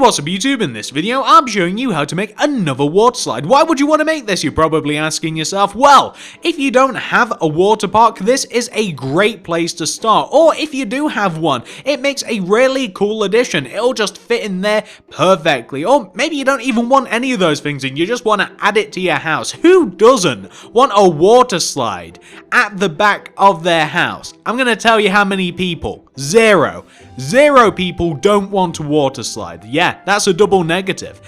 what's up YouTube? In this video, I'm showing you how to make another water slide. Why would you want to make this? You're probably asking yourself. Well, if you don't have a water park, this is a great place to start. Or if you do have one, it makes a really cool addition. It'll just fit in there perfectly. Or maybe you don't even want any of those things and you just want to add it to your house. Who doesn't want a water slide at the back of their house? I'm going to tell you how many people. Zero. Zero people don't want a water slide. Yeah, that's a double negative.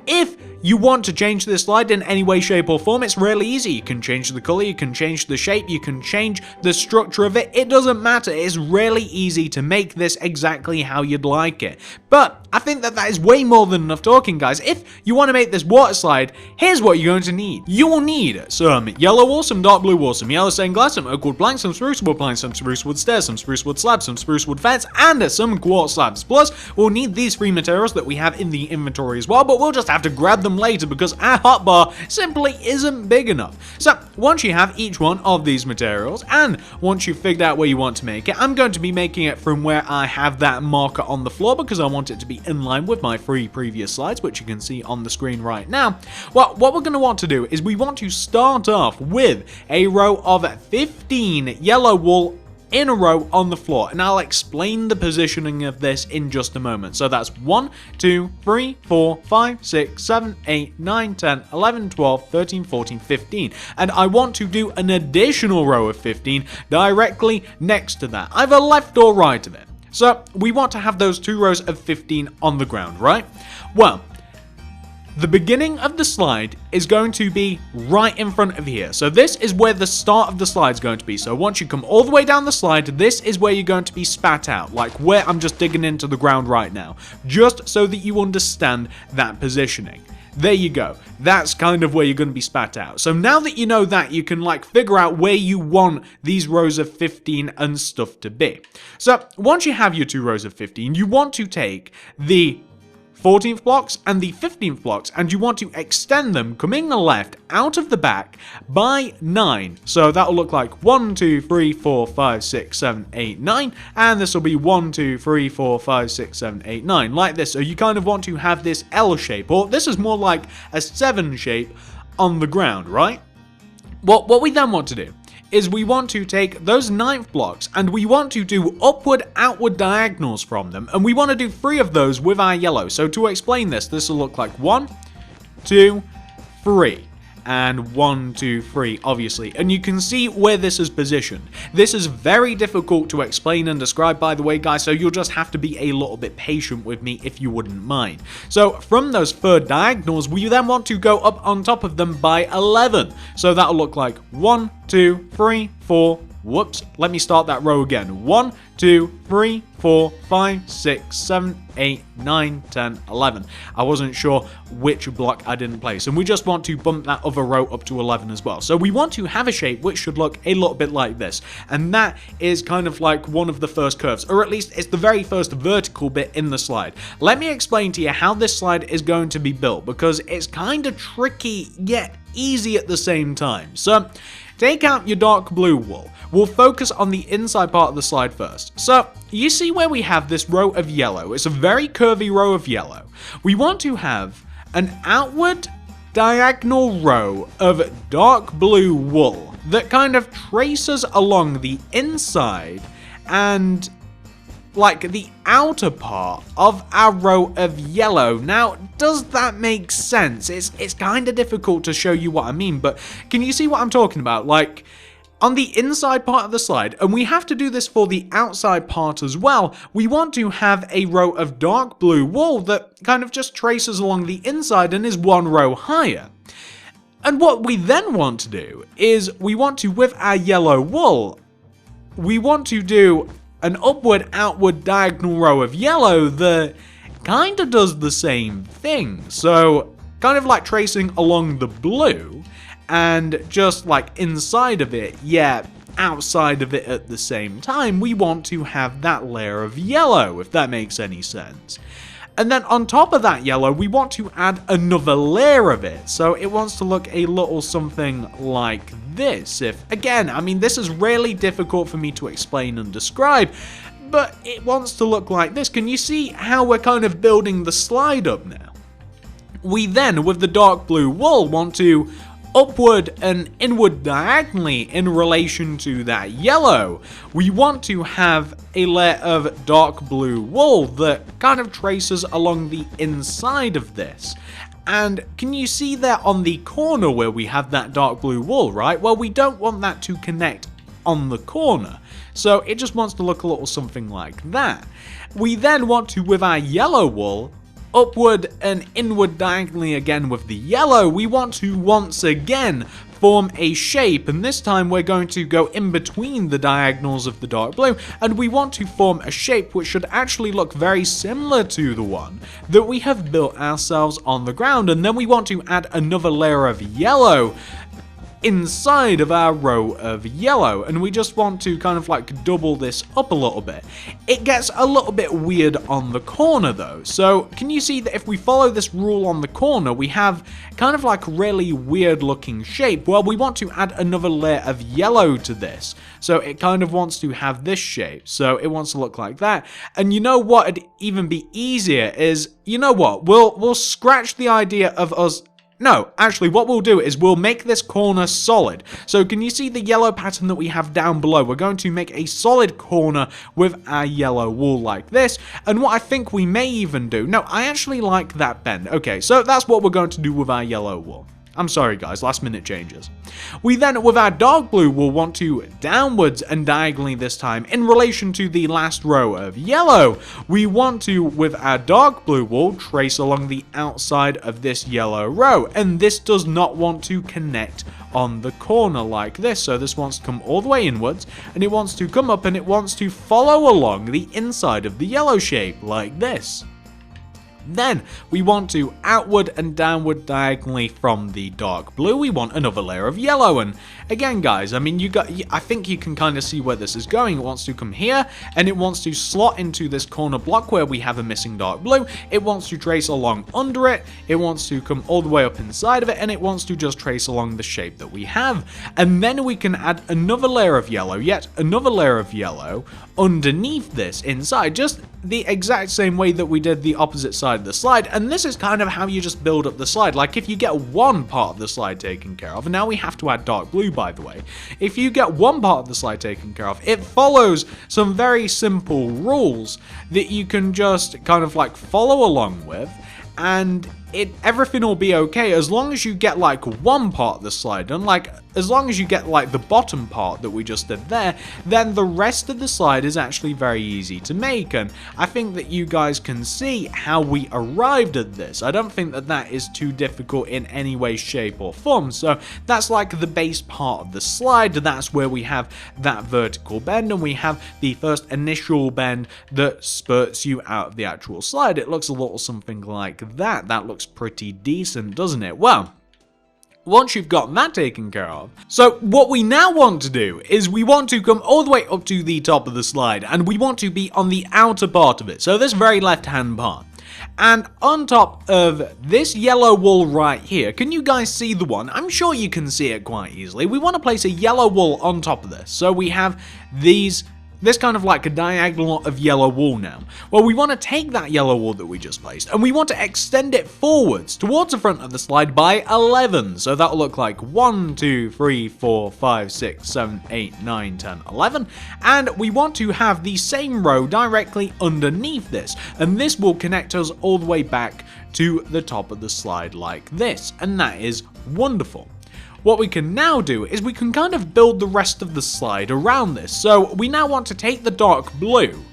If you want to change this slide in any way, shape, or form, it's really easy. You can change the color, you can change the shape, you can change the structure of it. It doesn't matter. It's really easy to make this exactly how you'd like it. But I think that is way more than enough talking, guys. If you want to make this water slide, here's what you're going to need. You will need some yellow wool, some dark blue wool, some yellow stained glass, some oak wood planks, some spruce wood planks, some spruce wood stairs, some spruce wood slabs, some spruce wood fence, and some quartz slabs. Plus, we'll need these three materials that we have in the inventory as well, but we'll just have to grab them later because our hotbar simply isn't big enough. So once you have each one of these materials and once you've figured out where you want to make it, I'm going to be making it from where I have that marker on the floor because I want it to be in line with my three previous slides, which you can see on the screen right now. Well, what we're going to want to do is we want to start off with a row of 15 yellow wool in a row on the floor, and I'll explain the positioning of this in just a moment. So that's 1, 2, 3, 4, 5, 6, 7, 8, 9, 10, 11, 12, 13, 14, 15. And I want to do an additional row of 15 directly next to that, either left or right of it. So we want to have those two rows of 15 on the ground, right? Well, the beginning of the slide is going to be right in front of here. So this is where the start of the slide is going to be. So once you come all the way down the slide, this is where you're going to be spat out, like where I'm just digging into the ground right now, just so that you understand that positioning. There you go. That's kind of where you're going to be spat out. So now that you know that, you can like figure out where you want these rows of 15 and stuff to be. So once you have your two rows of 15, you want to take the 14th blocks and the 15th blocks, and you want to extend them coming left out of the back by 9. So that'll look like 1, 2, 3, 4, 5, 6, 7, 8, 9, and this will be 1, 2, 3, 4, 5, 6, 7, 8, 9, like this. So you kind of want to have this L shape, or this is more like a 7 shape on the ground, right? What we then want to do is we want to take those 9th blocks and we want to do upward outward diagonals from them, and we want to do 3 of those with our yellow. So to explain this will look like 1, 2, 3 and 1, 2, 3 obviously, and you can see where this is positioned. This is very difficult to explain and describe, by the way, guys, so you'll just have to be a little bit patient with me if you wouldn't mind. So from those 3rd diagonals, we then want to go up on top of them by 11. So that'll look like 1, 2, 3, 4, whoops, let me start that row again. 1, 2, 3, 4, 5, 6, 7, 8, 9, 10, 11. I wasn't sure which block I didn't place, and we just want to bump that other row up to 11 as well. So we want to have a shape which should look a little bit like this, and that is kind of like one of the first curves, or at least it's the very first vertical bit in the slide. Let me explain to you how this slide is going to be built, because it's kind of tricky yet easy at the same time. So take out your dark blue wool. We'll focus on the inside part of the slide first. So you see where we have this row of yellow. It's a very curvy row of yellow. We want to have an outward diagonal row of dark blue wool that kind of traces along the inside and like the outer part of our row of yellow. Now, does that make sense? It's kind of difficult to show you what I mean, but can you see what I'm talking about? Like, on the inside part of the slide, and we have to do this for the outside part as well, we want to have a row of dark blue wool that kind of just traces along the inside and is one row higher. And what we then want to do is we want to, with our yellow wool, we want to do an upward outward diagonal row of yellow that kind of does the same thing. So kind of like tracing along the blue and just like inside of it, yeah, outside of it at the same time, we want to have that layer of yellow, if that makes any sense. And then on top of that yellow, we want to add another layer of it. So it wants to look a little something like this. If, again, I mean, this is really difficult for me to explain and describe, but it wants to look like this. Can you see how we're kind of building the slide up now? We then, with the dark blue wool, want to upward and inward diagonally in relation to that yellow. We want to have a layer of dark blue wool that kind of traces along the inside of this. And can you see there on the corner where we have that dark blue wool, right? Well, we don't want that to connect on the corner, so it just wants to look a little something like that. We then want to, with our yellow wool, upward and inward diagonally again with the yellow, we want to once again form a shape, and this time we're going to go in between the diagonals of the dark blue, and we want to form a shape which should actually look very similar to the one that we have built ourselves on the ground. And then we want to add another layer of yellow inside of our row of yellow, and we just want to kind of like double this up a little bit. It gets a little bit weird on the corner though, so can you see that if we follow this rule on the corner, we have kind of like a really weird looking shape? Well, we want to add another layer of yellow to this, so it kind of wants to have this shape, so it wants to look like that. And you know what would even be easier is, you know what, we'll scratch the idea of us. No, actually what we'll do is we'll make this corner solid. So can you see the yellow pattern that we have down below? We're going to make a solid corner with our yellow wool like this. And what I think we may even do, no, I actually like that bend. Okay, so that's what we're going to do with our yellow wool. I'm sorry guys, last minute changes. We then, with our dark blue, will want to downwards and diagonally this time in relation to the last row of yellow. We want to, with our dark blue wool, trace along the outside of this yellow row, and this does not want to connect on the corner like this. So this wants to come all the way inwards, and it wants to come up and it wants to follow along the inside of the yellow shape like this. Then we want to outward and downward diagonally from the dark blue. We want another layer of yellow, and again guys, I mean, I think you can kind of see where this is going. It wants to come here and it wants to slot into this corner block where we have a missing dark blue. It wants to trace along under it, it wants to come all the way up inside of it, and it wants to just trace along the shape that we have. And then we can add another layer of yellow, yet another layer of yellow underneath this inside, just the exact same way that we did the opposite side of the slide. And this is kind of how you just build up the slide. Like if you get one part of the slide taken care of, and now we have to add dark blue by the way, if you get one part of the slide taken care of, it follows some very simple rules that you can just kind of like follow along with, and everything will be okay as long as you get like one part of the slide done. Like as long as you get like the bottom part that we just did there, then the rest of the slide is actually very easy to make. And I think that you guys can see how we arrived at this. I don't think that that is too difficult in any way, shape or form. So that's like the base part of the slide. That's where we have that vertical bend, and we have the first initial bend that spurts you out of the actual slide. It looks a little something like that. That looks pretty decent, doesn't it? Well, once you've got that taken care of, so what we now want to do is we want to come all the way up to the top of the slide, and we want to be on the outer part of it, so this very left hand part. And on top of this yellow wool right here, can you guys see the one? I'm sure you can see it quite easily. We want to place a yellow wool on top of this, so we have this kind of like a diagonal of yellow wool now. Well, we want to take that yellow wool that we just placed, and we want to extend it forwards towards the front of the slide by 11. So that'll look like 1, 2, 3, 4, 5, 6, 7, 8, 9, 10, 11. And we want to have the same row directly underneath this, and this will connect us all the way back to the top of the slide like this, and that is wonderful. What we can now do is we can kind of build the rest of the slide around this. So we now want to take the dark blue,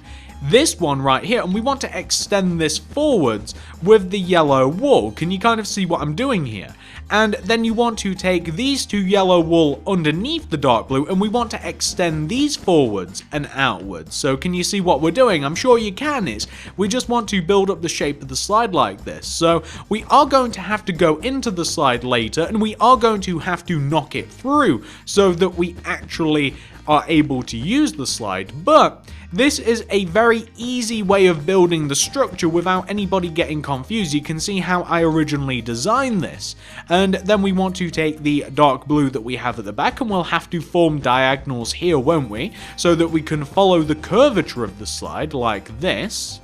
this one right here, and we want to extend this forwards with the yellow wool. Can you kind of see what I'm doing here? And then you want to take these two yellow wool underneath the dark blue, and we want to extend these forwards and outwards. So can you see what we're doing? I'm sure you can. We just want to build up the shape of the slide like this. So we are going to have to go into the slide later, and we are going to have to knock it through so that we actually are able to use the slide, but this is a very easy way of building the structure without anybody getting confused. You can see how I originally designed this. And then we want to take the dark blue that we have at the back, and we'll have to form diagonals here, won't we? So that we can follow the curvature of the slide like this.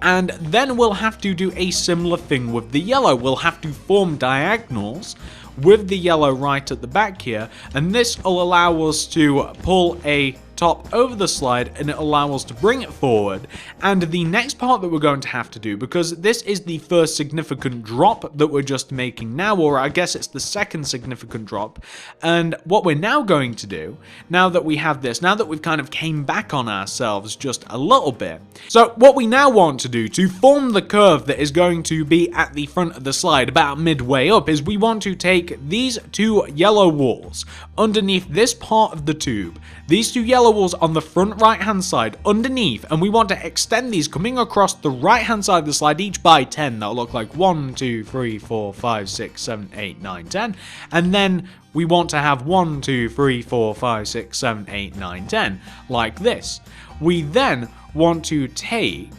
And then we'll have to do a similar thing with the yellow. We'll have to form diagonals with the yellow right at the back here, and this will allow us to pull a top over the slide, and it'll allow us to bring it forward. And the next part that we're going to have to do, because this is the first significant drop that we're just making now, or I guess it's the second significant drop, and what we're now going to do, now that we have this, now that we've kind of came back on ourselves just a little bit, so what we now want to do to form the curve that is going to be at the front of the slide about midway up is we want to take these two yellow walls underneath this part of the tube, these two yellow walls on the front right hand side underneath, and we want to extend these coming across the right hand side of the slide each by 10. That'll look like 1, 2, 3, 4, 5, 6, 7, 8, 9, 10, and then we want to have 1, 2, 3, 4, 5, 6, 7, 8, 9, 10 like this. We then want to take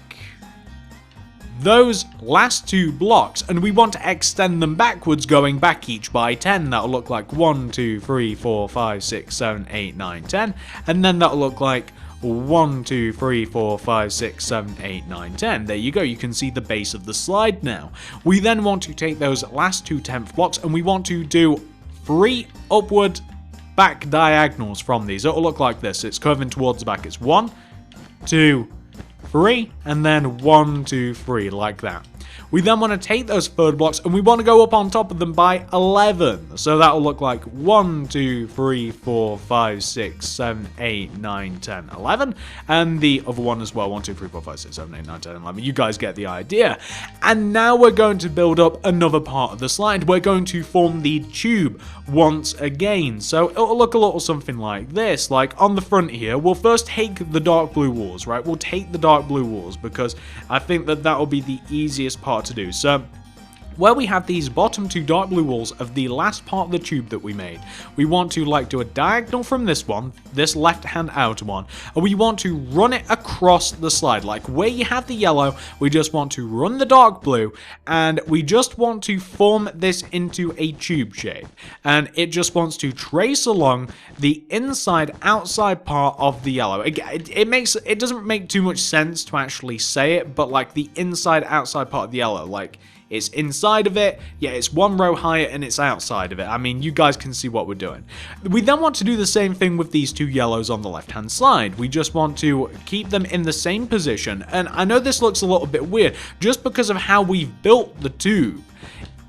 those last two blocks and we want to extend them backwards, going back each by 10. That'll look like 1, 2, 3, 4, 5, 6, 7, 8, 9, 10, and then that'll look like 1, 2, 3, 4, 5, 6, 7, 8, 9, 10. There you go, you can see the base of the slide now. We then want to take those last two 10th blocks and we want to do 3 upward back diagonals from these. It'll look like this. It's curving towards the back. It's 1, 2, 3, and then 1, 2, 3, like that. We then want to take those third blocks and we want to go up on top of them by 11. So that'll look like 1, 2, 3, 4, 5, 6, 7, 8, 9, 10, 11. And the other one as well. 1, 2, 3, 4, 5, 6, 7, 8, 9, 10, 11. You guys get the idea. And now we're going to build up another part of the slide. We're going to form the tube once again. So it'll look a little something like this. Like on the front here, we'll first take the dark blue walls, right? We'll take the dark blue walls because I think that that'll be the easiest part to do. So where we have these bottom two dark blue walls of the last part of the tube that we made, we want to like do a diagonal from this one, this left hand outer one, and we want to run it across the slide. Like where you have the yellow, we just want to run the dark blue, and we just want to form this into a tube shape, and it just wants to trace along the inside outside part of the yellow. It doesn't make too much sense to actually say it, but like the inside outside part of the yellow, like it's inside of it, yeah, it's one row higher and it's outside of it. I mean, you guys can see what we're doing. We then want to do the same thing with these two yellows on the left-hand side. We just want to keep them in the same position. And I know this looks a little bit weird, just because of how we've built the tube.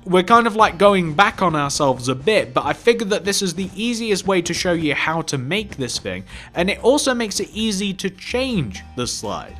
We're kind of like going back on ourselves a bit, but I figured that this is the easiest way to show you how to make this thing. And it also makes it easy to change the slide.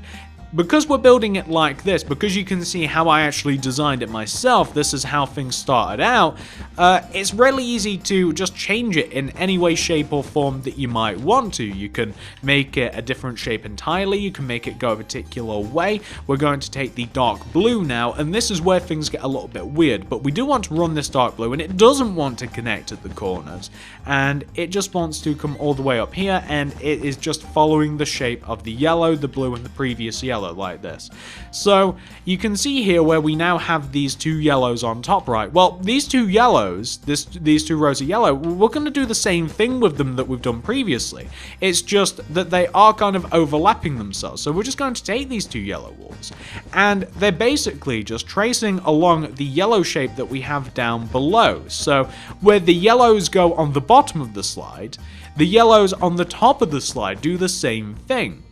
Because we're building it like this, because you can see how I actually designed it myself, this is how things started out, it's really easy to just change it in any way, shape, or form that you might want to. You can make it a different shape entirely, you can make it go a particular way. We're going to take the dark blue now, and this is where things get a little bit weird, but we do want to run this dark blue, and it doesn't want to connect at the corners, and it just wants to come all the way up here, and it is just following the shape of the yellow, the blue, and the previous yellow, like this. So you can see here where we now have these two yellows on top, right? Well, these two yellows, these two rows of yellow, we're going to do the same thing with them that we've done previously. It's just that they are kind of overlapping themselves. So we're just going to take these two yellow walls, and they're basically just tracing along the yellow shape that we have down below. So where the yellows go on the bottom of the slide, the yellows on the top of the slide do the same thing.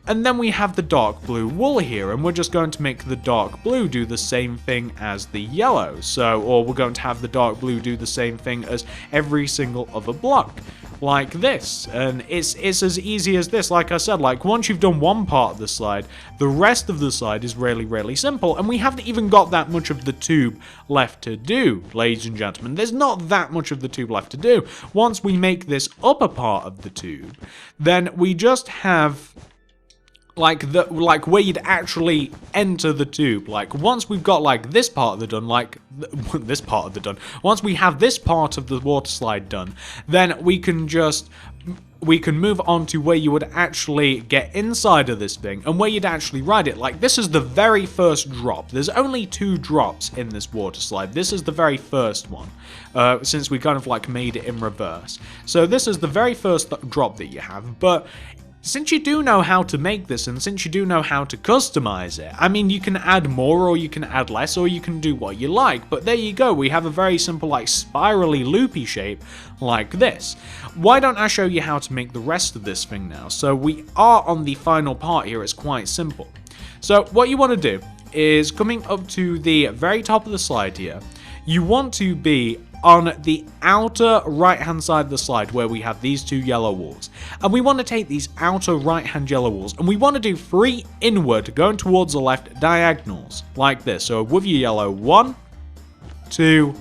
And then we have the dark blue wool here, and we're just going to make the dark blue do the same thing as the yellow. So, or we're going to have the dark blue do the same thing as every single other block, like this. And it's as easy as this. Like I said, like once you've done one part of the slide, the rest of the slide is really, really simple. And we haven't even got that much of the tube left to do, ladies and gentlemen. There's not that much of the tube left to do. Once we make this upper part of the tube, then we just have like where you'd actually enter the tube. Like once we've got like this part of the done, once we have this part of the water slide done, then we can move on to where you would actually get inside of this thing and where you'd actually ride it. Like this is the very first drop. There's only 2 drops in this water slide. This is the very first one, since we kind of like made it in reverse. So this is the very first drop that you have, but since you do know how to make this, and since you do know how to customize it, I mean, you can add more or you can add less or you can do what you like, but there you go, we have a very simple like spirally loopy shape like this. Why don't I show you how to make the rest of this thing now? So we are on the final part here. It's quite simple. So what you want to do is, coming up to the very top of the slide here, you want to be on the outer right hand side of the slide where we have these 2 yellow walls, and we want to take these outer right hand yellow walls and we want to do 3 inward going towards the left diagonals like this. So with your yellow, 1, 2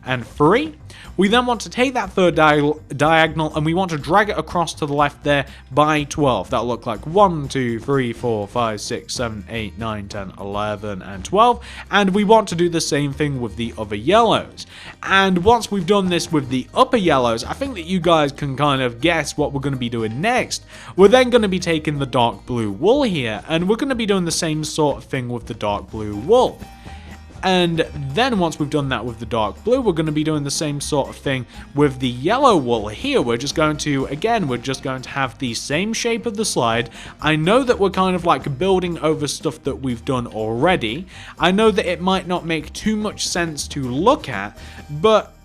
and 3. We then want to take that third diagonal and we want to drag it across to the left there by 12. That'll look like 1, 2, 3, 4, 5, 6, 7, 8, 9, 10, 11, and 12. And we want to do the same thing with the other yellows. And once we've done this with the upper yellows, I think that you guys can kind of guess what we're going to be doing next. We're then going to be taking the dark blue wool here, and we're going to be doing the same sort of thing with the dark blue wool. And then once we've done that with the dark blue, we're going to be doing the same sort of thing with the yellow wool here. We're just going to have the same shape of the slide. I know that we're kind of like building over stuff that we've done already. I know that it might not make too much sense to look at, but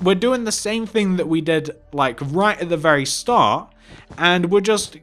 we're doing the same thing that we did like right at the very start, and we're just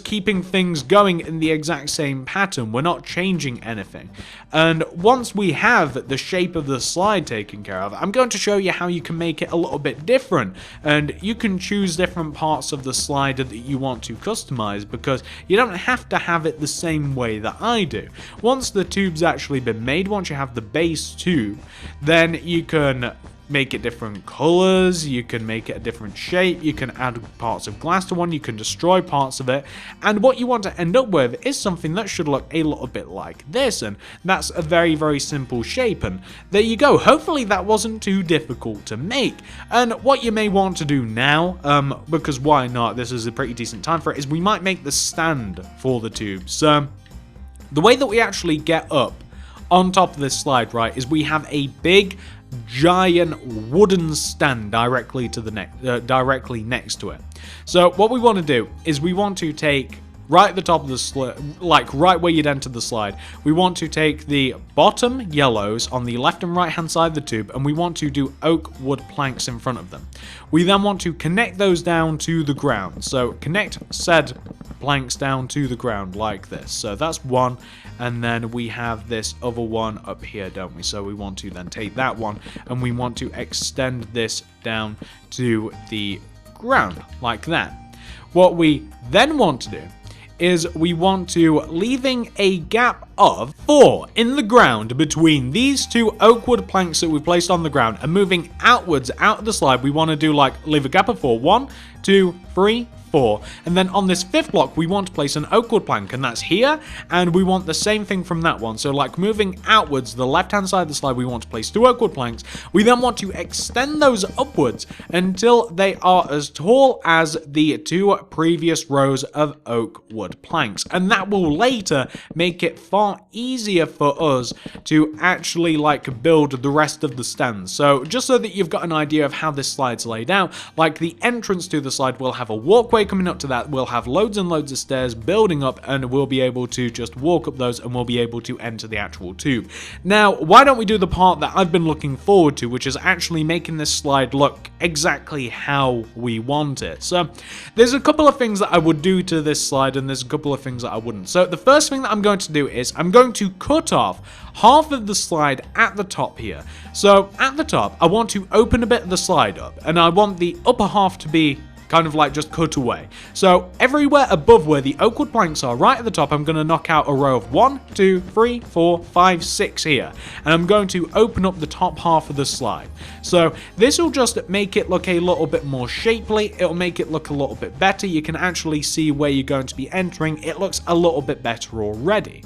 keeping things going in the exact same pattern. We're not changing anything. And once we have the shape of the slide taken care of, I'm going to show you how you can make it a little bit different. And you can choose different parts of the slide that you want to customize, because you don't have to have it the same way that I do. Once the tube's actually been made, once you have the base tube, then you can make it different colors, you can make it a different shape, you can add parts of glass to one, you can destroy parts of it, and what you want to end up with is something that should look a little bit like this, and that's a very, very simple shape. And there you go. Hopefully that wasn't too difficult to make. And what you may want to do now, because why not, this is a pretty decent time for it, is we might make the stand for the tubes. The way that we actually get up on top of this slide, right, is we have a big giant wooden stand directly next to it. So what we want to do is we want to take right at the top of the slide, like right where you'd enter the slide, we want to take the bottom yellows on the left and right hand side of the tube, and we want to do oak wood planks in front of them. We then want to connect those down to the ground. So connect said planks down to the ground like this. So that's one, and then we have this other one up here, don't we? So we want to then take that one and we want to extend this down to the ground like that. What we then want to do is we want to, leaving a gap of 4 in the ground between these 2 oak wood planks that we've placed on the ground, and moving outwards out of the slide, we want to do like leave a gap of 4. 1, 2, 3, 4, and then on this 5th block we want to place an oak wood plank, and that's here, and we want the same thing from that one. So like moving outwards, the left hand side of the slide, we want to place 2 oak wood planks. We then want to extend those upwards until they are as tall as the 2 previous rows of oak wood planks, and that will later make it far easier for us to actually like build the rest of the stands. So just so that you've got an idea of how this slide's laid out, like the entrance to the slide will have a walkway coming up to that, we'll have loads and loads of stairs building up, and we'll be able to just walk up those and we'll be able to enter the actual tube. Now, why don't we do the part that I've been looking forward to, which is actually making this slide look exactly how we want it. So there's a couple of things that I would do to this slide, and there's a couple of things that I wouldn't. So the first thing that I'm going to do is I'm going to cut off half of the slide at the top here. So at the top, I want to open a bit of the slide up, and I want the upper half to be kind of like just cut away. So everywhere above where the oak wood planks are, right at the top, I'm going to knock out a row of 1, 2, 3, 4, 5, 6 here. And I'm going to open up the top half of the slide. So this will just make it look a little bit more shapely. It'll make it look a little bit better. You can actually see where you're going to be entering. It looks a little bit better already.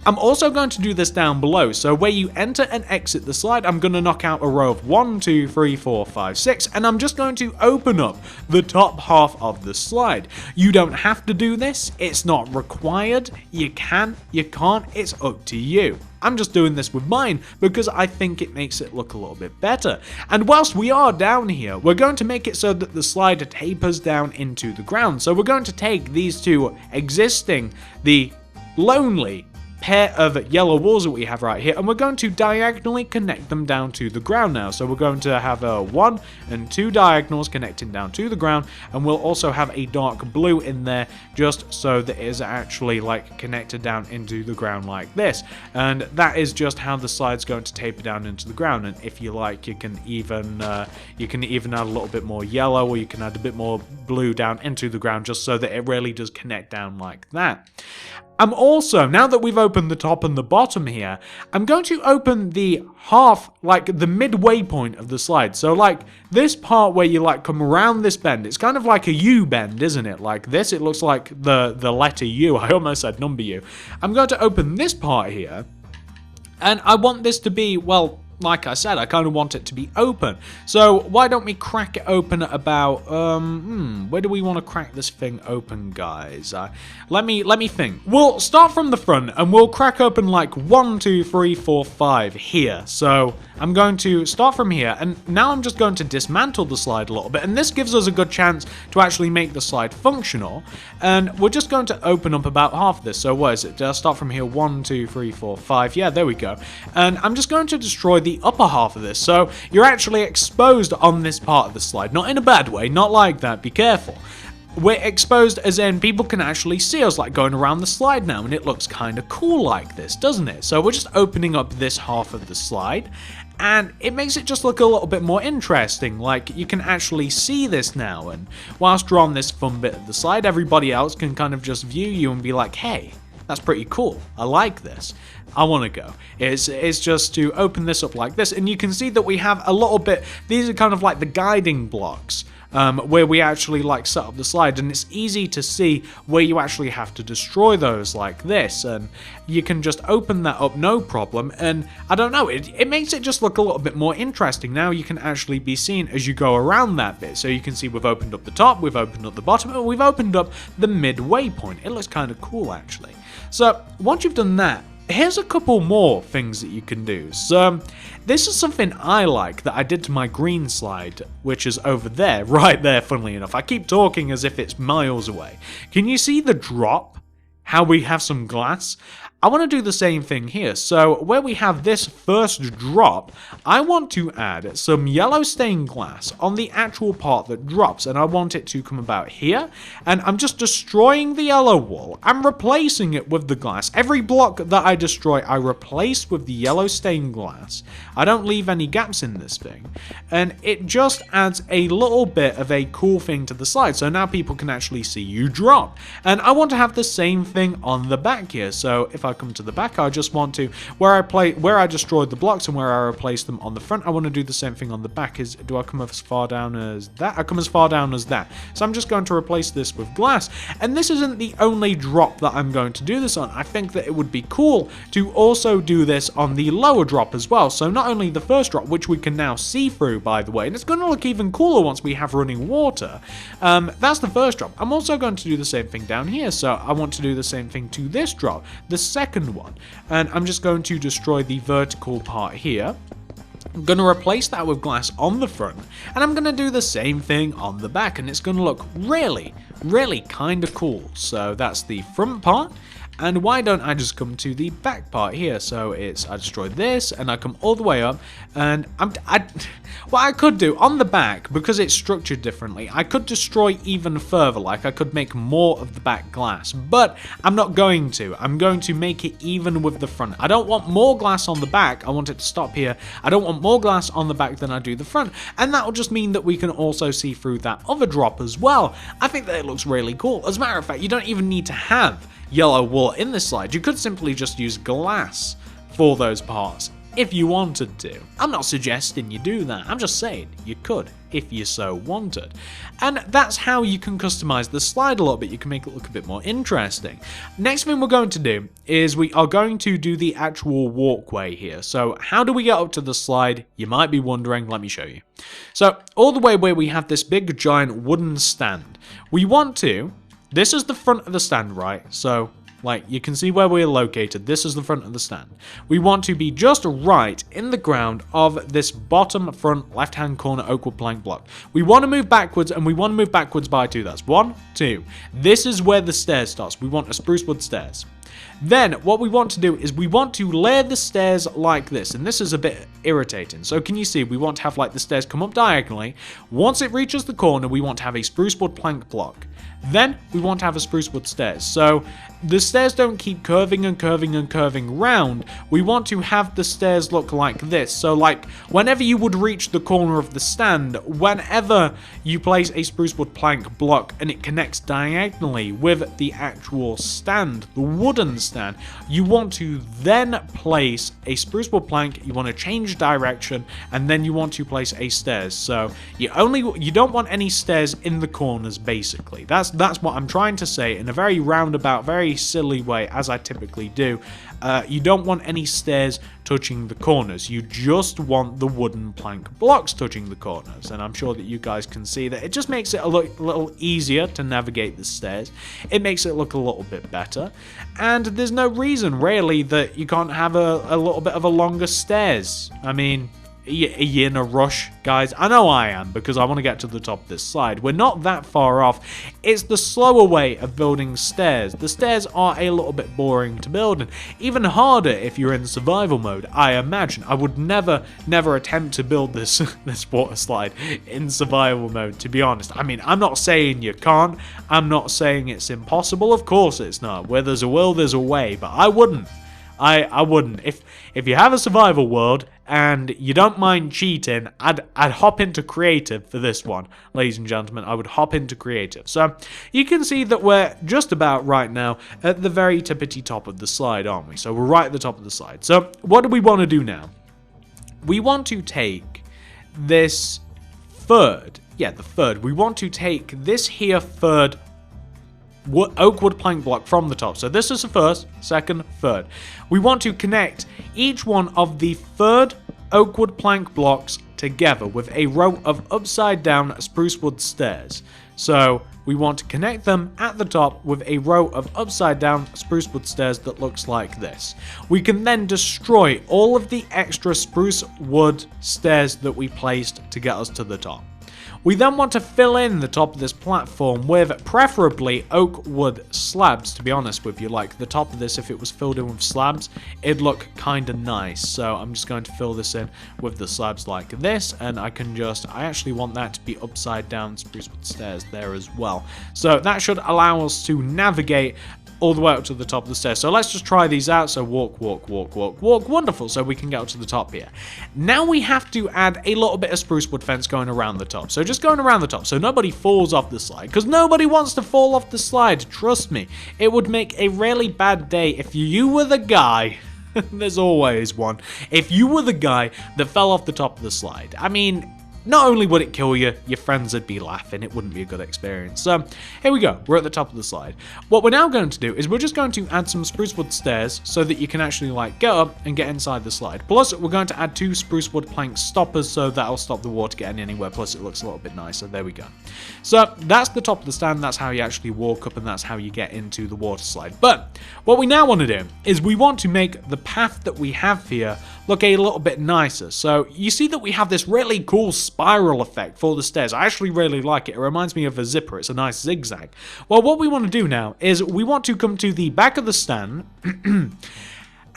I'm also going to do this down below, so where you enter and exit the slide, I'm going to knock out a row of 1, 2, 3, 4, 5, 6, and I'm just going to open up the top half of the slide. You don't have to do this, it's not required, you can, you can't, it's up to you. I'm just doing this with mine because I think it makes it look a little bit better. And whilst we are down here, we're going to make it so that the slide tapers down into the ground. So we're going to take these two existing, the lonely pair of yellow walls that we have right here, and we're going to diagonally connect them down to the ground now. So we're going to have 1 and 2 diagonals connecting down to the ground, and we'll also have a dark blue in there just so that it is actually like connected down into the ground like this. And that is just how the slide's going to taper down into the ground. And if you like, you can even add a little bit more yellow, or you can add a bit more blue down into the ground just so that it really does connect down like that. I'm also, now that we've opened the top and the bottom here, I'm going to open the half, like the midway point of the slide. So like this part where you like come around this bend, it's kind of like a U bend, isn't it? Like this, it looks like the letter U. I almost said number U. I'm going to open this part here, and I want this to be, well, like I said, I kind of want it to be open. So why don't we crack it open at about, where do we want to crack this thing open, guys? Let me think. We'll start from the front and we'll crack open like 1, 2, 3, 4, 5 here. So I'm going to start from here, and now I'm just going to dismantle the slide a little bit, and this gives us a good chance to actually make the slide functional. And we're just going to open up about half of this. So what is it? I'll start from here, 1, 2, 3, 4, 5. Yeah, there we go. And I'm just going to destroy the upper half of this. So you're actually exposed on this part of the slide. Not in a bad way, not like that, be careful. We're exposed as in people can actually see us like going around the slide now, and it looks kind of cool like this, doesn't it? So we're just opening up this half of the slide, and it makes it just look a little bit more interesting, like you can actually see this now, and whilst you're on this fun bit of the slide, everybody else can kind of just view you and be like, hey, that's pretty cool, I like this, I want to go. It's just to open this up like this, and you can see that we have a little bit, these are kind of like the guiding blocks, where we actually like set up the slide, and it's easy to see where you actually have to destroy those like this, and you can just open that up no problem. And I don't know, it makes it just look a little bit more interesting. Now you can actually be seen as you go around that bit, so you can see we've opened up the top, we've opened up the bottom, and we've opened up the midway point. It looks kind of cool actually. So once you've done that, here's a couple more things that you can do. So this is something I like that I did to my green slide, which is over there, right there, funnily enough. I keep talking as if it's miles away. Can you see the drop? How we have some glass? I want to do the same thing here. So where we have this first drop, I want to add some yellow stained glass on the actual part that drops, and I want it to come about here, and I'm just destroying the yellow wall. I'm replacing it with the glass. Every block that I destroy, I replace with the yellow stained glass. I don't leave any gaps in this thing, and it just adds a little bit of a cool thing to the slide, so now people can actually see you drop. And I want to have the same thing on the back here. So if I come to the back, I just want to, where I destroyed the blocks and where I replaced them on the front, I want to do the same thing on the back. Do I come as far down as that? I come as far down as that. So I'm just going to replace this with glass. And this isn't the only drop that I'm going to do this on. I think that it would be cool to also do this on the lower drop as well. So not only the first drop, which we can now see through, by the way, and it's going to look even cooler once we have running water. That's the first drop. I'm also going to do the same thing down here. So I want to do the same thing to this drop, the second one, and I'm just going to destroy the vertical part here. I'm going to replace that with glass on the front, and I'm going to do the same thing on the back, and it's going to look really, really kind of cool. So that's the front part. And why don't I just come to the back part here? So I destroy this, and I come all the way up, and what I could do on the back, because it's structured differently, I could destroy even further, like I could make more of the back glass, but I'm not going to. I'm going to make it even with the front. I don't want more glass on the back. I want it to stop here. I don't want more glass on the back than I do the front, and that will just mean that we can also see through that other drop as well. I think that it looks really cool. As a matter of fact, you don't even need to have yellow wool in this slide. You could simply just use glass for those parts if you wanted to. I'm not suggesting you do that. I'm just saying you could if you so wanted. And that's how you can customize the slide a little bit. You can make it look a bit more interesting. Next thing we're going to do is we are going to do the actual walkway here. So how do we get up to the slide? You might be wondering. Let me show you. So all the way where we have this big giant wooden stand, we want to, this is the front of the stand, right? So like, you can see where we're located. This is the front of the stand. We want to be just right in the ground of this bottom front left-hand corner oak wood plank block. We want to move backwards, and we want to move backwards by 2. That's 1, 2. This is where the stairs starts. We want a spruce wood stairs. Then what we want to do is we want to layer the stairs like this, and this is a bit irritating. So can you see, we want to have like the stairs come up diagonally. Once it reaches the corner, we want to have a spruce wood plank block. Then we want to have a spruce wood stairs. So the stairs don't keep curving and curving and curving round. We want to have the stairs look like this. So like whenever you would reach the corner of the stand, whenever you place a spruce wood plank block and it connects diagonally with the actual stand, the wooden stand, you want to then place a spruce wood plank, you want to change direction, and then you want to place a stairs. So you don't want any stairs in the corners, basically. That's what I'm trying to say in a very roundabout, very silly way, as I typically do. You don't want any stairs touching the corners. You just want the wooden plank blocks touching the corners. And I'm sure that you guys can see that it just makes it a little easier to navigate the stairs. It makes it look a little bit better. And there's no reason, really, that you can't have a little bit of a longer stairs. I mean, are you in a rush, guys? I know I am, because I want to get to the top of this slide. We're not that far off. It's the slower way of building stairs. The stairs are a little bit boring to build, and even harder if you're in survival mode, I imagine. I would never attempt to build this water slide in survival mode, to be honest. I mean, I'm not saying you can't. I'm not saying it's impossible. Of course it's not. Where there's a will, there's a way, but I wouldn't. I wouldn't. If you have a survival world and you don't mind cheating, I'd hop into creative for this one, ladies and gentlemen. I would hop into creative. So you can see that we're just about right now at the very tippity top of the slide, aren't we? So we're right at the top of the slide. So what do we want to do now? We want to take this third. Yeah, the third. We want to take this here third oak wood plank block from the top. So this is the first, second, third. We want to connect each one of the third oak wood plank blocks together with a row of upside down spruce wood stairs. So we want to connect them at the top with a row of upside down spruce wood stairs that looks like this. We can then destroy all of the extra spruce wood stairs that we placed to get us to the top. We then want to fill in the top of this platform with preferably oak wood slabs, to be honest with you. Like the top of this, if it was filled in with slabs, it'd look kind of nice. So I'm just going to fill this in with the slabs like this, and I actually want that to be upside down spruce wood stairs there as well. So that should allow us to navigate all the way up to the top of the stairs. So let's just try these out. So walk, walk, walk, walk, walk. Wonderful. So we can get up to the top here. Now we have to add a little bit of spruce wood fence going around the top. So just going around the top so nobody falls off the slide, because nobody wants to fall off the slide. Trust me. It would make a really bad day if you were the guy. There's always one. If you were the guy that fell off the top of the slide. I mean, not only would it kill you, your friends would be laughing. It wouldn't be a good experience. So here we go. We're at the top of the slide. What we're now going to do is we're just going to add some spruce wood stairs so that you can actually like get up and get inside the slide. Plus, we're going to add 2 spruce wood plank stoppers, so that'll stop the water getting anywhere. Plus, it looks a little bit nicer. There we go. So that's the top of the stand. That's how you actually walk up, and that's how you get into the water slide. But what we now want to do is we want to make the path that we have here look a little bit nicer. So you see that we have this really cool spiral effect for the stairs. I actually really like it. It reminds me of a zipper. It's a nice zigzag. Well, what we want to do now is we want to come to the back of the stand.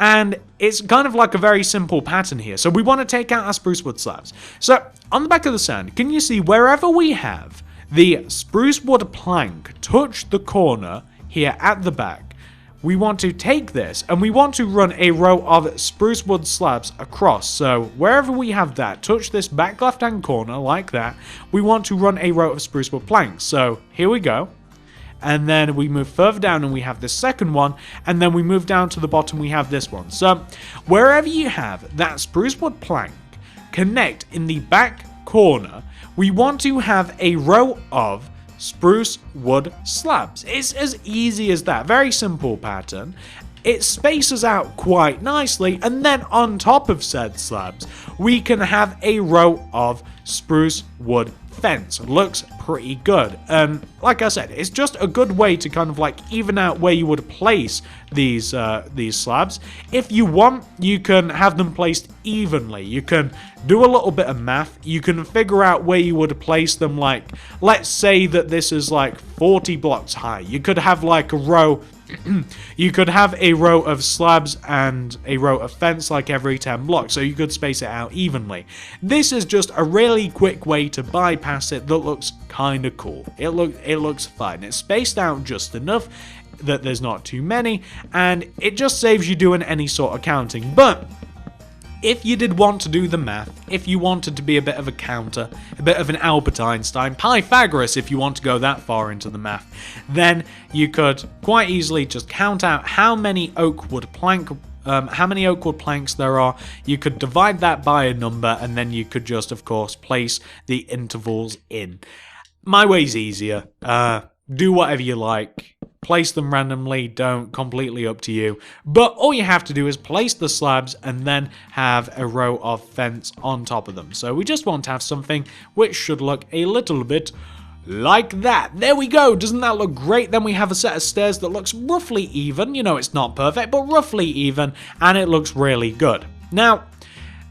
And it's kind of like a very simple pattern here. So we want to take out our spruce wood slabs. So on the back of the stand, can you see wherever we have the spruce wood plank touch the corner here at the back, we want to take this and we want to run a row of spruce wood slabs across. So wherever we have that, touch this back left hand corner like that, we want to run a row of spruce wood planks. So here we go. And then we move further down and we have this second one, and then we move down to the bottom, we have this one. So wherever you have that spruce wood plank connect in the back corner, we want to have a row of spruce wood slabs. It's as easy as that. Very simple pattern. It spaces out quite nicely, and then on top of said slabs, we can have a row of spruce wood fence. Looks pretty good. And like I said, it's just a good way to kind of like even out where you would place these slabs. If you want, you can have them placed evenly. You can do a little bit of math. You can figure out where you would place them. Like, let's say that this is like 40 blocks high. You could have like a row. You could have a row of slabs and a row of fence like every 10 blocks, so you could space it out evenly. This is just a really quick way to bypass it that looks kind of cool. It looks fine. It's spaced out just enough that there's not too many, and it just saves you doing any sort of counting. But if you did want to do the math, if you wanted to be a bit of a counter, a bit of an Albert Einstein, Pythagoras if you want to go that far into the math, then you could quite easily just count out how many oak wood planks there are. You could divide that by a number, and then you could just, of course, place the intervals in. My way's easier. Do whatever you like. Place them randomly, don't, completely up to you. But all you have to do is place the slabs and then have a row of fence on top of them. So we just want to have something which should look a little bit like that. There we go. Doesn't that look great? Then we have a set of stairs that looks roughly even. You know, it's not perfect, but roughly even, and it looks really good. Now,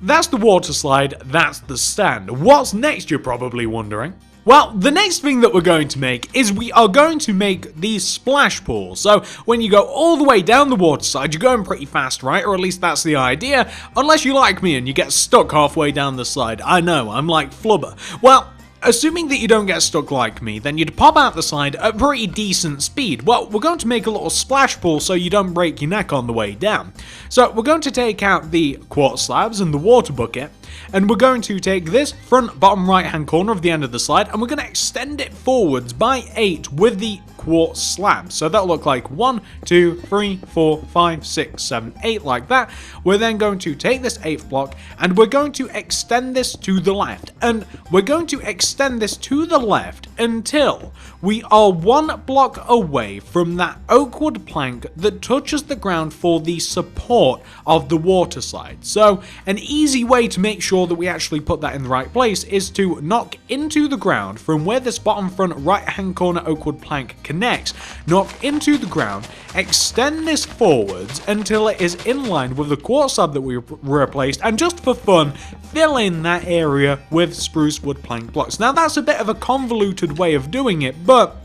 that's the water slide, that's the stand. What's next, you're probably wondering? Well, the next thing that we're going to make is we are going to make these splash pools. So when you go all the way down the water slide, you're going pretty fast, right? Or at least that's the idea, unless you like me and you get stuck halfway down the slide. I know, I'm like Flubber. Well, assuming that you don't get stuck like me, then you'd pop out the side at pretty decent speed. Well, we're going to make a little splash pool so you don't break your neck on the way down. So we're going to take out the quartz slabs and the water bucket, and we're going to take this front bottom right hand corner of the end of the slide, and we're going to extend it forwards by 8 with the quartz slabs. So that'll look like 1, 2, 3, 4, 5, 6, 7, 8 like that. We're then going to take this 8th block and we're going to extend this to the left, and we're going to extend this to the left until we are 1 block away from that oak wood plank that touches the ground for the support of the water slide. So an easy way to make sure that we actually put that in the right place is to knock into the ground from where this bottom front right hand corner oak wood plank connects. Knock into the ground, extend this forwards until it is in line with the quartz slab that we replaced, and just for fun, fill in that area with spruce wood plank blocks. Now that's a bit of a convoluted way of doing it, but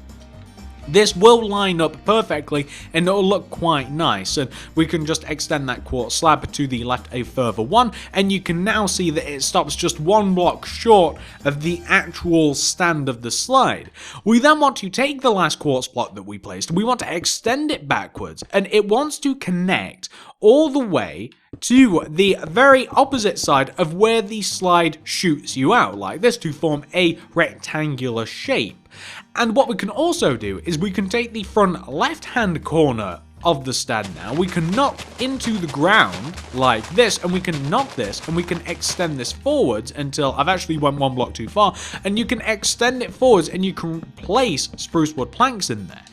this will line up perfectly and it'll look quite nice, and we can just extend that quartz slab to the left a further one, and you can now see that it stops just 1 block short of the actual stand of the slide. We then want to take the last quartz block that we placed, we want to extend it backwards, and it wants to connect all the way to the very opposite side of where the slide shoots you out like this to form a rectangular shape. And what we can also do is we can take the front left hand corner of the stand now, we can knock into the ground like this, and we can knock this and we can extend this forwards until I've actually went 1 block too far, and you can extend it forwards and you can place spruce wood planks in there.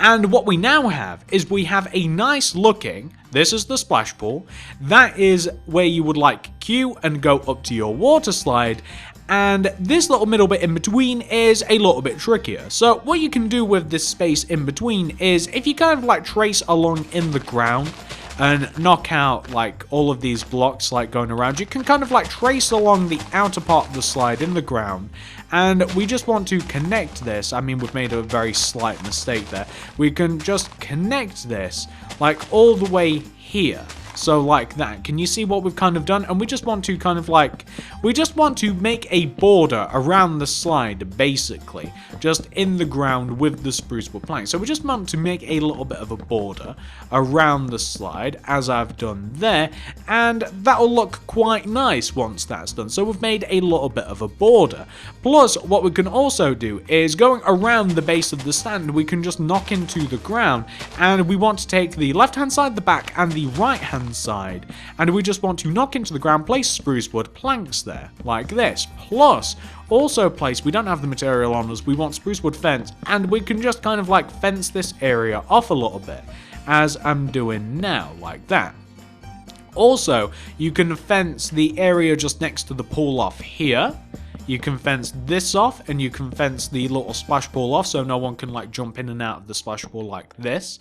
And what we now have is we have a nice looking, this is the splash pool, that is where you would like queue and go up to your water slide, and this little middle bit in between is a little bit trickier. So what you can do with this space in between is if you kind of like trace along in the ground and knock out like all of these blocks like going around, you can kind of like trace along the outer part of the slide in the ground. And we just want to connect this. I mean, we've made a very slight mistake there. We can just connect this like all the way here. So like that. Can you see what we've kind of done? And we just want to kind of like, we just want to make a border around the slide, basically, just in the ground with the spruce wood plank. So we just want to make a little bit of a border around the slide, as I've done there, and that'll look quite nice once that's done. So we've made a little bit of a border. Plus, what we can also do is going around the base of the stand, we can just knock into the ground, and we want to take the left-hand side, the back, and the right-hand side, and we just want to knock into the ground, place spruce wood planks there like this. Plus also place, we don't have the material on us, we want spruce wood fence, and we can just kind of like fence this area off a little bit, as I'm doing now, like that. Also, you can fence the area just next to the pool off here. You can fence this off, and you can fence the little splash pool off so no one can like jump in and out of the splash pool like this.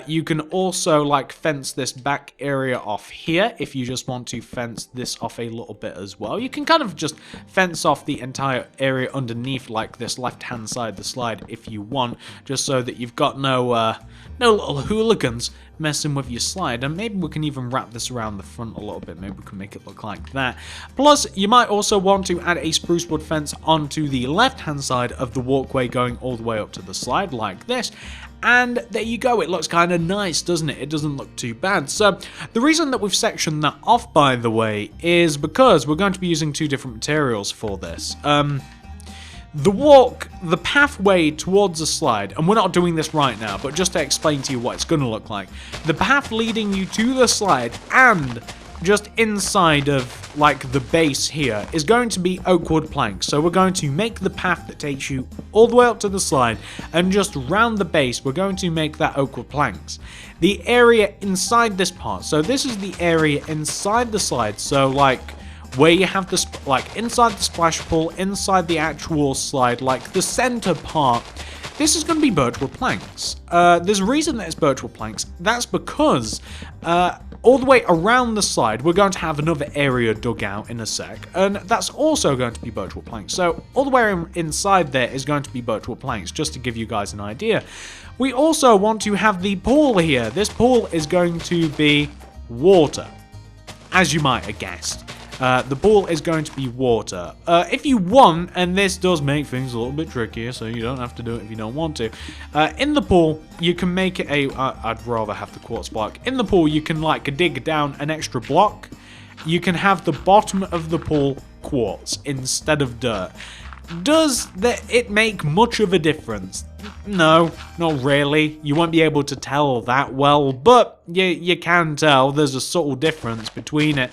You can also like fence this back area off here if you just want to fence this off a little bit as well. You can kind of just fence off the entire area underneath like this left-hand side of the slide if you want, just so that you've got no little hooligans messing with your slide. And maybe we can even wrap this around the front a little bit. Maybe we can make it look like that. Plus, you might also want to add a spruce wood fence onto the left-hand side of the walkway going all the way up to the slide like this. And there you go, it looks kind of nice, doesn't it? It doesn't look too bad. So the reason that we've sectioned that off, by the way, is because we're going to be using two different materials for this. The pathway towards the slide, and we're not doing this right now, but just to explain to you what it's going to look like. The path leading you to the slide and just inside of like the base here is going to be oak wood planks. So we're going to make the path that takes you all the way up to the slide, and just round the base we're going to make that oak wood planks. The area inside this part, so this is the area inside the slide, so like where you have this, like inside the splash pool, inside the actual slide, like the center part, this is going to be birchwood planks. There's a reason that it's birchwood planks. That's because all the way around the slide, we're going to have another area dug out in a sec, and that's also going to be birchwood planks. So all the way inside there is going to be birchwood planks, just to give you guys an idea. We also want to have the pool here. This pool is going to be water, as you might have guessed. The pool is going to be water. If you want, and this does make things a little bit trickier, so you don't have to do it if you don't want to. In the pool, you can make it I'd rather have the quartz block. In the pool, you can like dig down an extra block. You can have the bottom of the pool quartz instead of dirt. Does it make much of a difference? No, not really. You won't be able to tell that well, but you can tell there's a subtle difference between it.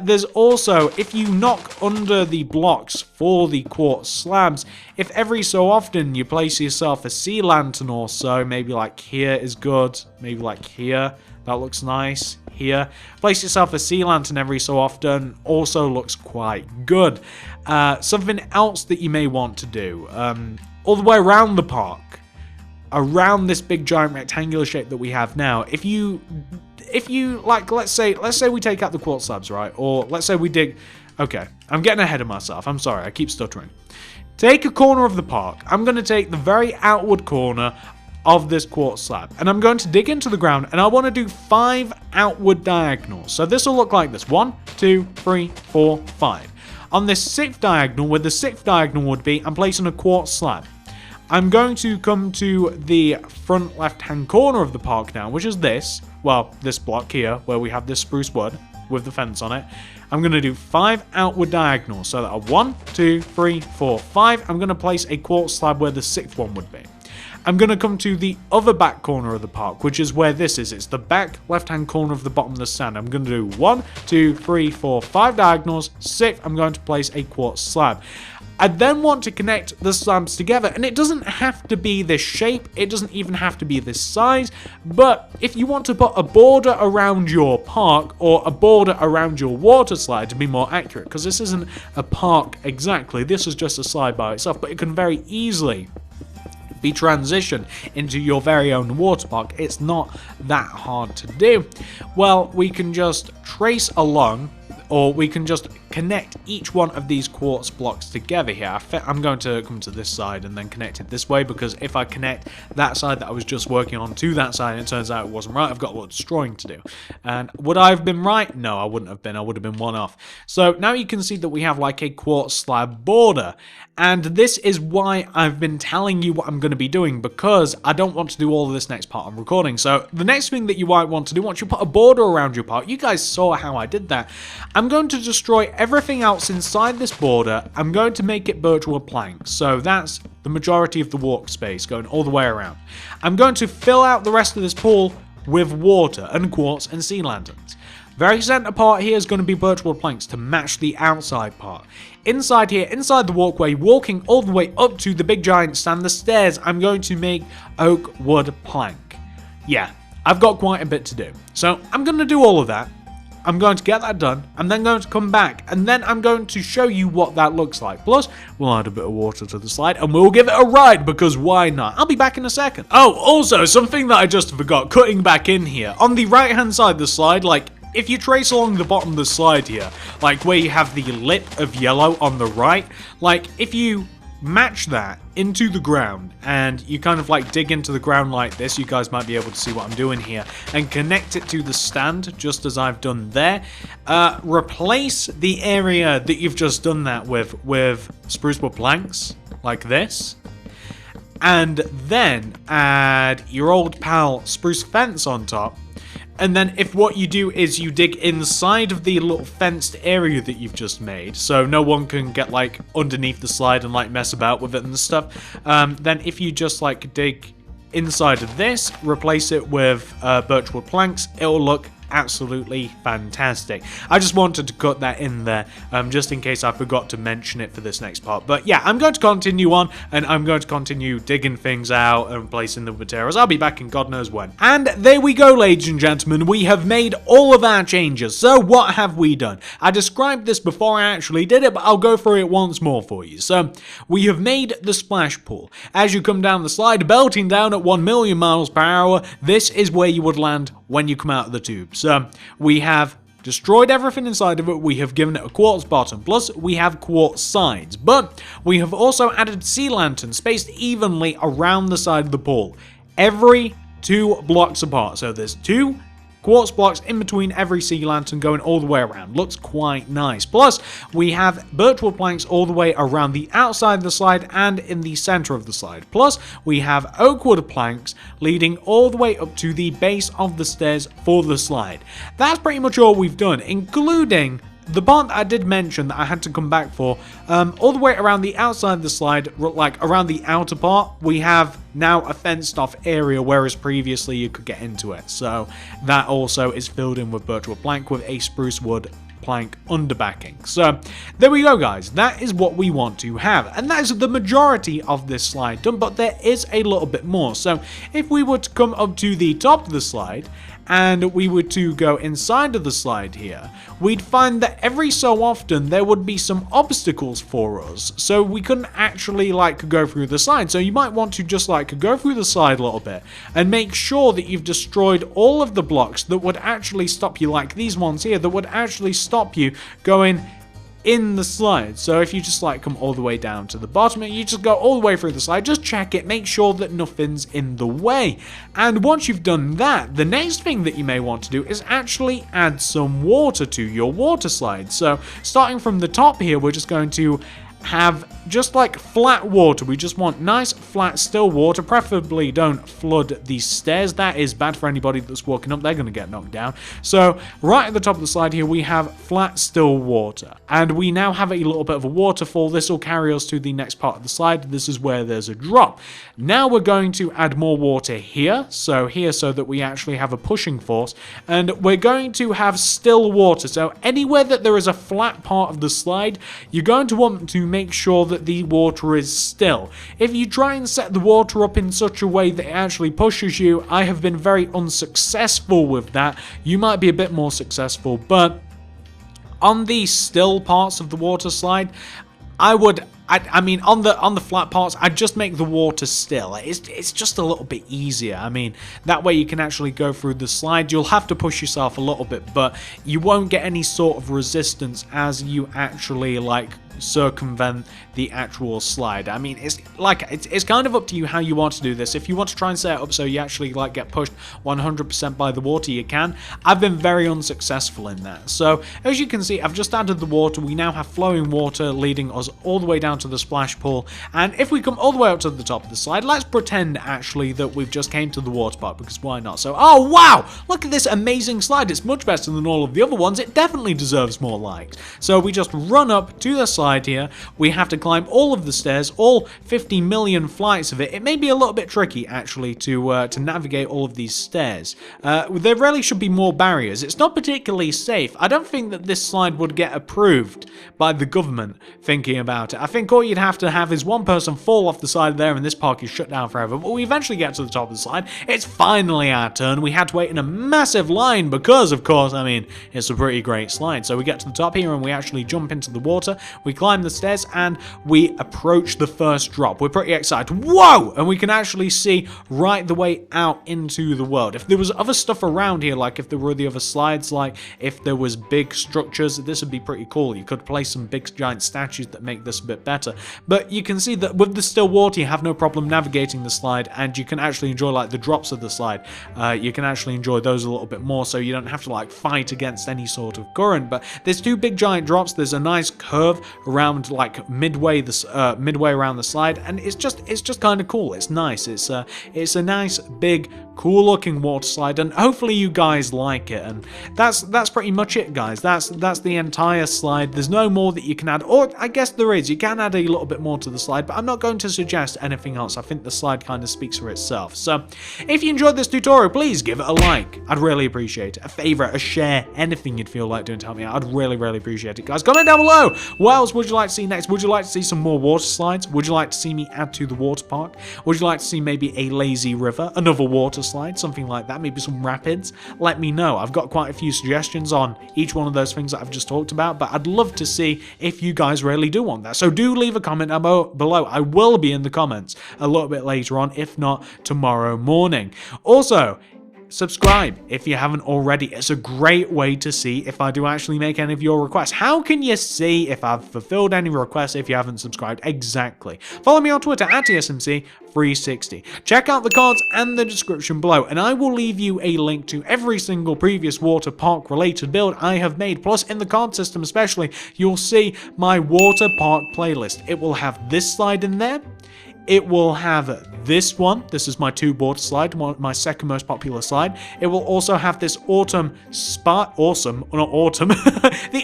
There's also, if you knock under the blocks for the quartz slabs, if every so often you place yourself a sea lantern or so, maybe like here is good, maybe like here, that looks nice. Here, place yourself a sea lantern every so often, also looks quite good. Something else that you may want to do, all the way around the park, around this big giant rectangular shape that we have now, if you like, let's say we take out the quartz slabs, right? Or let's say we dig, okay, I'm getting ahead of myself, I'm sorry, I keep stuttering. Take a corner of the park. I'm going to take the very outward corner of this quartz slab, and I'm going to dig into the ground, and I want to do 5 outward diagonals. So this will look like this: 1, 2, 3, 4, 5. On this 6th diagonal, where the 6th diagonal would be, I'm placing a quartz slab. I'm going to come to the front left-hand corner of the park now, which is this, well, this block here, where we have this spruce wood with the fence on it. I'm going to do 5 outward diagonals, so that are 1, 2, 3, 4, 5. I'm going to place a quartz slab where the 6th one would be. I'm going to come to the other back corner of the park, which is where this is. It's the back left-hand corner of the bottom of the stand. I'm going to do 1, 2, 3, 4, 5 diagonals. 6th, I'm going to place a quartz slab. I then want to connect the slabs together, and it doesn't have to be this shape. It doesn't even have to be this size. But if you want to put a border around your park, or a border around your water slide to be more accurate, because this isn't a park exactly. This is just a slide by itself, but it can very easily be transitioned into your very own water park. It's not that hard to do. Well, we can just trace along, or we can just connect each one of these quartz blocks together here. I'm going to come to this side and then connect it this way, because if I connect that side that I was just working on to that side and it turns out it wasn't right, I've got a lot of destroying to do. And would I have been right? No, I wouldn't have been. I would have been one off. So now you can see that we have like a quartz slab border. And this is why I've been telling you what I'm going to be doing, because I don't want to do all of this next part I'm recording. So the next thing that you might want to do, once you put a border around your park, you guys saw how I did that. I'm going to destroy everything else inside this border. I'm going to make it birchwood planks. So that's the majority of the walk space going all the way around. I'm going to fill out the rest of this pool with water and quartz and sea lanterns. Very center part here is going to be birchwood planks to match the outside part. Inside here, inside the walkway, walking all the way up to the big giant stand, the stairs, I'm going to make oak wood plank. Yeah, I've got quite a bit to do. So I'm going to do all of that. I'm going to get that done. I'm then going to come back and then I'm going to show you what that looks like. Plus, we'll add a bit of water to the slide and we'll give it a ride, because why not? I'll be back in a second. Oh, also, something that I just forgot, cutting back in here. On the right hand side of the slide, like, if you trace along the bottom of the slide here, like where you have the lip of yellow on the right, like if you match that into the ground and you kind of like dig into the ground like this, you guys might be able to see what I'm doing here, and connect it to the stand just as I've done there. Replace the area that you've just done that with spruce wood planks like this. And then add your old pal spruce fence on top. And then if what you do is you dig inside of the little fenced area that you've just made, so no one can get like underneath the slide and like mess about with it and stuff, then if you just like dig inside of this, replace it with birchwood planks, it'll look absolutely fantastic. I just wanted to cut that in there, just in case I forgot to mention it for this next part. But yeah, I'm going to continue on, and I'm going to continue digging things out and placing the materials. I'll be back in God knows when. And there we go, ladies and gentlemen. We have made all of our changes. So what have we done? I described this before I actually did it, but I'll go through it once more for you. So we have made the splash pool. As you come down the slide, belting down at 1,000,000 miles per hour, this is where you would land when you come out of the tube. So we have destroyed everything inside of it, we have given it a quartz bottom, plus we have quartz sides, but we have also added sea lanterns spaced evenly around the side of the pool, every 2 blocks apart. So there's 2 quartz blocks in between every sea lantern going all the way around. Looks quite nice. Plus, we have birchwood planks all the way around the outside of the slide and in the center of the slide. Plus, we have oak wood planks leading all the way up to the base of the stairs for the slide. That's pretty much all we've done, including the part that I did mention that I had to come back for, all the way around the outside of the slide, like around the outer part, we have now a fenced off area, whereas previously you could get into it. So that also is filled in with birchwood plank with a spruce wood plank underbacking. So there we go, guys. That is what we want to have, and that is the majority of this slide done, but there is a little bit more. So if we were to come up to the top of the slide and we were to go inside of the slide here, we'd find that every so often there would be some obstacles for us, so we couldn't actually like go through the slide. So you might want to just like go through the slide a little bit and make sure that you've destroyed all of the blocks that would actually stop you, like these ones here, that would actually stop you going in the slide. So if you just like come all the way down to the bottom and you just go all the way through the slide, just check it, make sure that nothing's in the way. And once you've done that, the next thing that you may want to do is actually add some water to your water slide. So starting from the top here, we're just going to have just like flat water. We just want nice flat still water. Preferably don't flood these stairs. That is bad for anybody that's walking up. They're going to get knocked down. So right at the top of the slide here we have flat still water, and we now have a little bit of a waterfall. This will carry us to the next part of the slide. This is where there's a drop. Now we're going to add more water here, so that we actually have a pushing force, and we're going to have still water. So anywhere that there is a flat part of the slide, you're going to want to make sure that the water is still. If you try and set the water up in such a way that it actually pushes you, I have been very unsuccessful with that. You might be a bit more successful, but on the still parts of the water slide, I would I mean, on the flat parts, I'd just make the water still. It's just a little bit easier. I mean, that way you can actually go through the slide. You'll have to push yourself a little bit, but you won't get any sort of resistance as you actually like circumvent the actual slide. I mean, it's kind of up to you how you want to do this. If you want to try and set it up so you actually like get pushed 100% by the water, you can. I've been very unsuccessful in that. So as you can see, I've just added the water. We now have flowing water leading us all the way down to the splash pool. And if we come all the way up to the top of the slide, let's pretend actually that we've just came to the water park, because why not? So, oh wow, look at this amazing slide. It's much better than all of the other ones. It definitely deserves more likes. So we just run up to the slide here. We have to climb all of the stairs, all 50 million flights of it. It may be a little bit tricky actually to navigate all of these stairs. There really should be more barriers. It's not particularly safe. I don't think that this slide would get approved by the government thinking about it. I think all you'd have to have is one person fall off the side there and this park is shut down forever. But we eventually get to the top of the slide. It's finally our turn. We had to wait in a massive line because, of course, I mean, it's a pretty great slide. So we get to the top here and we actually jump into the water. We climb the stairs and we approach the first drop. We're pretty excited. Whoa! And we can actually see right the way out into the world. If there was other stuff around here, like if there were the other slides, like if there was big structures, this would be pretty cool. You could place some big giant statues that make this a bit better. But you can see that with the still water, you have no problem navigating the slide, and you can actually enjoy like the drops of the slide. You can actually enjoy those a little bit more, so you don't have to like fight against any sort of current. But there's two big giant drops. There's a nice curve around like midway around the slide, and it's just kind of cool. It's nice. It's a nice big cool looking water slide, and hopefully you guys like it. And that's pretty much it, guys. That's the entire slide. There's no more that you can add, or I guess there is. You can add a little bit more to the slide, but I'm not going to suggest anything else. I think the slide kind of speaks for itself. So if you enjoyed this tutorial, please give it a like. I'd really appreciate it. A favorite, a share, anything you'd feel like doing to help me out. I'd really appreciate it, guys. Comment down below. What else would you like to see next? Would you like to see some more water slides? Would you like to see me add to the water park? Would you like to see maybe a lazy river, another water slide, something like that, maybe some rapids? Let me know. I've got quite a few suggestions on each one of those things that I've just talked about, but I'd love to see if you guys really do want that. So do leave a comment down below. I will be in the comments a little bit later on, if not tomorrow morning. Also, subscribe if you haven't already. It's a great way to see if I do actually make any of your requests. How can you see if I've fulfilled any requests if you haven't subscribed? Exactly. Follow me on Twitter at TSMC360. Check out the cards and the description below, and I will leave you a link to every single previous water park related build I have made. Plus, in the card system especially, you'll see my water park playlist. It will have this slide in there. It will have this one. This is my two water slide, my second most popular slide. It will also have this the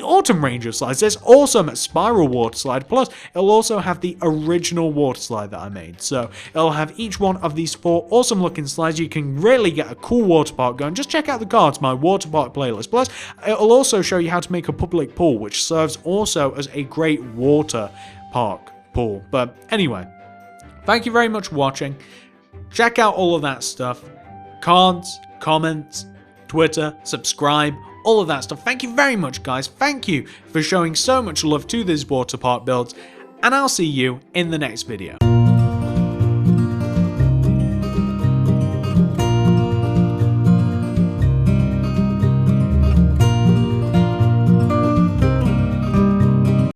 autumn range of slides. This awesome spiral water slide. Plus, it'll also have the original water slide that I made. So it'll have each one of these four awesome looking slides. You can really get a cool water park going. Just check out the cards, my water park playlist. Plus, it'll also show you how to make a public pool, which serves also as a great water park pool. But anyway, thank you very much for watching. Check out all of that stuff. Cards, comments, Twitter, subscribe, all of that stuff. Thank you very much, guys. Thank you for showing so much love to these water park builds. And I'll see you in the next video.